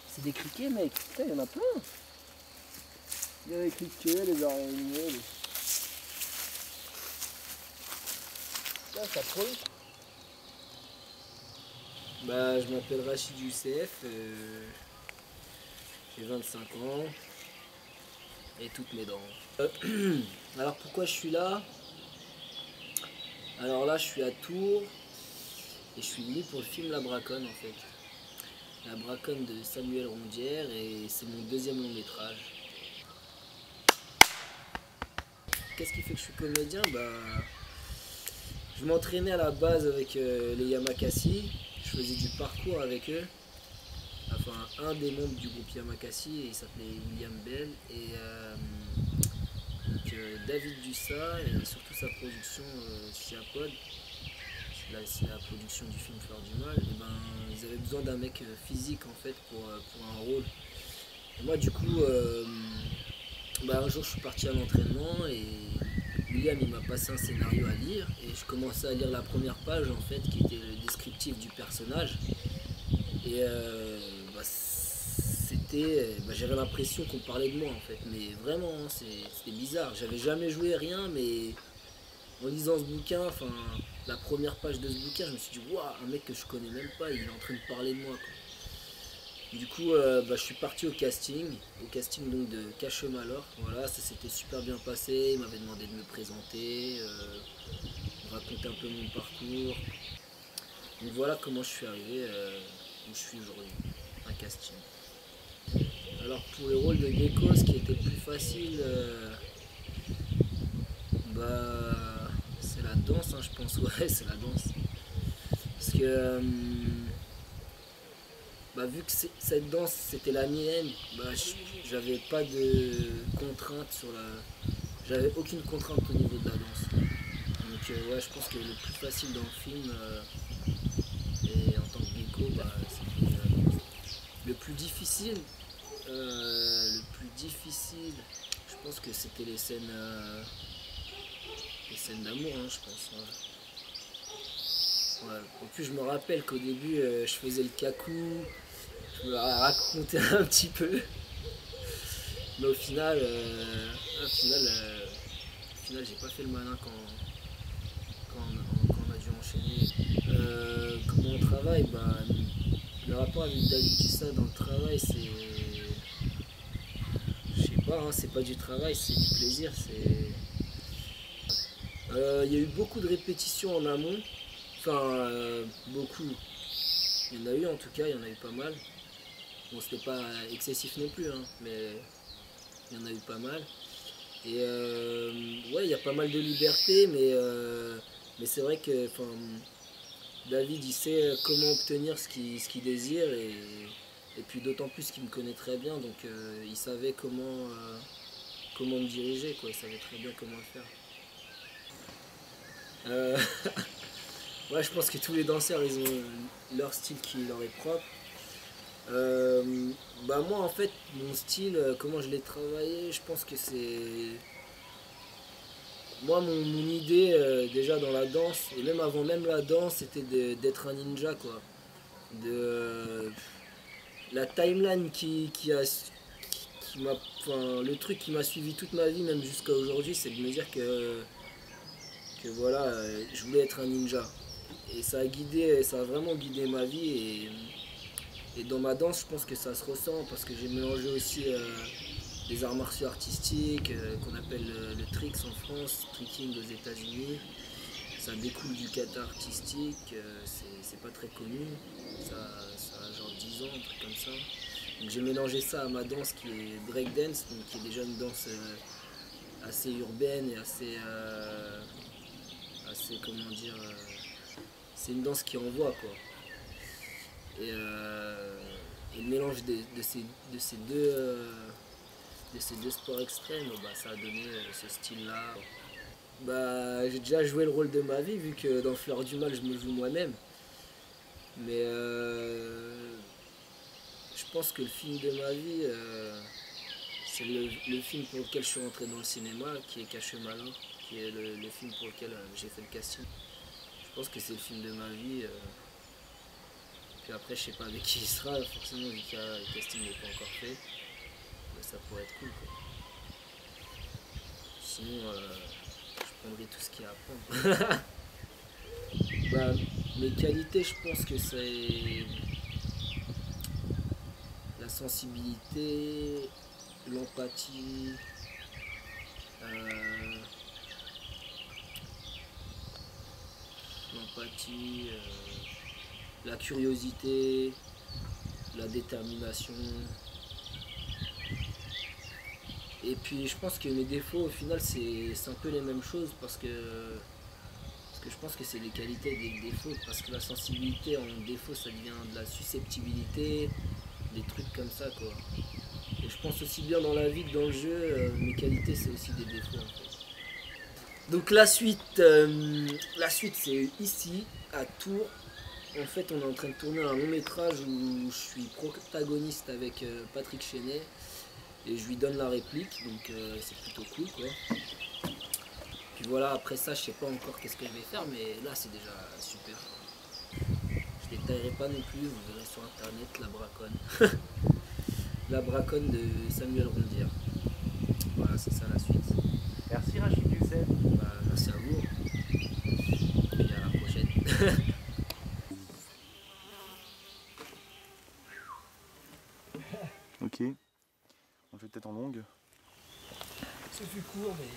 C'est des criquets, mec. Putain, il y en a plein. Il y a les criquets, les araignées. Putain, ça prend. Bah, je m'appelle Rachid Youssef. J'ai 25 ans. Et toutes mes dents. Alors, pourquoi je suis là? Alors là, je suis à Tours. Et je suis venu pour le film La Braconne, en fait. La Braconne de Samuel Rondière, et c'est mon deuxième long métrage. Qu'est-ce qui fait que je suis comédien? Bah, je m'entraînais à la base avec les Yamakasi, je faisais du parcours avec eux. Enfin, un des membres du groupe Yamakasi, il s'appelait William Bell, et David Dussa, et surtout sa production Siapod, c'est la production du film Fleur du Mal, et ben, ils avaient besoin d'un mec physique en fait pour un rôle. Et moi du coup, bah, un jour je suis parti à l'entraînement et William il m'a passé un scénario à lire et je commençais à lire la première page en fait qui était le descriptif du personnage. Et bah, j'avais l'impression qu'on parlait de moi en fait, mais vraiment hein, c'était bizarre. J'avais jamais joué rien, mais en lisant ce bouquin, enfin la première page de ce bouquin, je me suis dit waouh, un mec que je connais même pas, il est en train de parler de moi quoi. Du coup, bah, je suis parti au casting donc de Cachemalor. Voilà, ça s'était super bien passé. Il m'avait demandé de me présenter, raconter un peu mon parcours. Donc voilà comment je suis arrivé où je suis aujourd'hui, un casting. Alors pour le rôle de Gecko, ce qui était le plus facile, bah c'est la danse, hein, je pense. Ouais, c'est la danse. Parce que bah, vu que cette danse c'était la mienne, bah, j'avais pas de contrainte sur la. J'avais aucune contrainte au niveau de la danse. Donc ouais, je pense que le plus facile dans le film, et en tant que Gecko, bah, c'était la danse. Le plus difficile, je pense que c'était les scènes d'amour, hein, je pense. Ouais. Ouais. En plus, je me rappelle qu'au début, je faisais le cacou, je me racontais un petit peu. Mais au final, j'ai pas fait le malin quand on a dû enchaîner. Comment on travaille? Bah, le rapport avec David Dussa dans le travail, c'est. Je sais pas, hein, c'est pas du travail, c'est du plaisir. Il y a eu beaucoup de répétitions en amont. Enfin, beaucoup. Il y en a eu en tout cas, il y en a eu pas mal. Bon, c'était pas excessif non plus, hein, mais il y en a eu pas mal. Et ouais, il y a pas mal de liberté, mais c'est vrai que David, il sait comment obtenir ce qu'il désire, et puis d'autant plus qu'il me connaît très bien, donc il savait comment me diriger, quoi. Il savait très bien comment le faire. Euh, ouais, je pense que tous les danseurs, ils ont leur style qui leur est propre. Bah moi en fait mon style, comment je l'ai travaillé, je pense que c'est moi mon idée déjà dans la danse et même avant même la danse c'était d'être un ninja quoi. De la timeline qui m'a, enfin, le truc qui m'a suivi toute ma vie même jusqu'à aujourd'hui, c'est de me dire que voilà, je voulais être un ninja et ça a vraiment guidé ma vie. Et dans ma danse, je pense que ça se ressent parce que j'ai mélangé aussi des arts martiaux artistiques qu'on appelle le tricks en France, tricking aux États-Unis. Ça découle du kata artistique, c'est pas très connu, ça a genre 10 ans, un truc comme ça. Donc j'ai mélangé ça à ma danse qui est breakdance, donc qui est déjà une danse assez urbaine et assez comment dire, c'est une danse qui envoie quoi. Et le mélange de ces deux sports extrêmes, bah, ça a donné ce style-là. Bah, j'ai déjà joué le rôle de ma vie, vu que dans Fleur du Mal, je me joue moi-même. Mais je pense que le film de ma vie, c'est le film pour lequel je suis rentré dans le cinéma, qui est Caché Malin, qui est le film pour lequel j'ai fait le casting. Je pense que c'est le film de ma vie. Puis après, je sais pas avec qui il sera, forcément, vu que le casting n'est pas encore fait. Mais ça pourrait être cool, quoi. Sinon, je prendrai tout ce qu'il y a à prendre. Bah, mes qualités, je pense que c'est la sensibilité, l'empathie, euh, la curiosité, la détermination. Et puis je pense que mes défauts au final c'est un peu les mêmes choses parce que je pense que c'est des qualités et des défauts parce que la sensibilité en défaut ça devient de la susceptibilité, des trucs comme ça quoi. Et je pense aussi bien dans la vie que dans le jeu, mes qualités c'est aussi des défauts en fait. Donc la suite c'est ici à Tours. En fait, on est en train de tourner un long métrage où je suis protagoniste avec Patrick Chenet et je lui donne la réplique, donc c'est plutôt cool quoi. Puis voilà, après ça, je sais pas encore qu'est-ce que je vais faire, mais là c'est déjà super. Je détaillerai pas non plus, vous verrez sur internet la braconne. La braconne de Samuel Rondière. Voilà, c'est ça la suite. Merci Rachid Youssef. Bah, merci à vous. Et à la prochaine. Ok, on fait peut-être en longue. Ce fut court, mais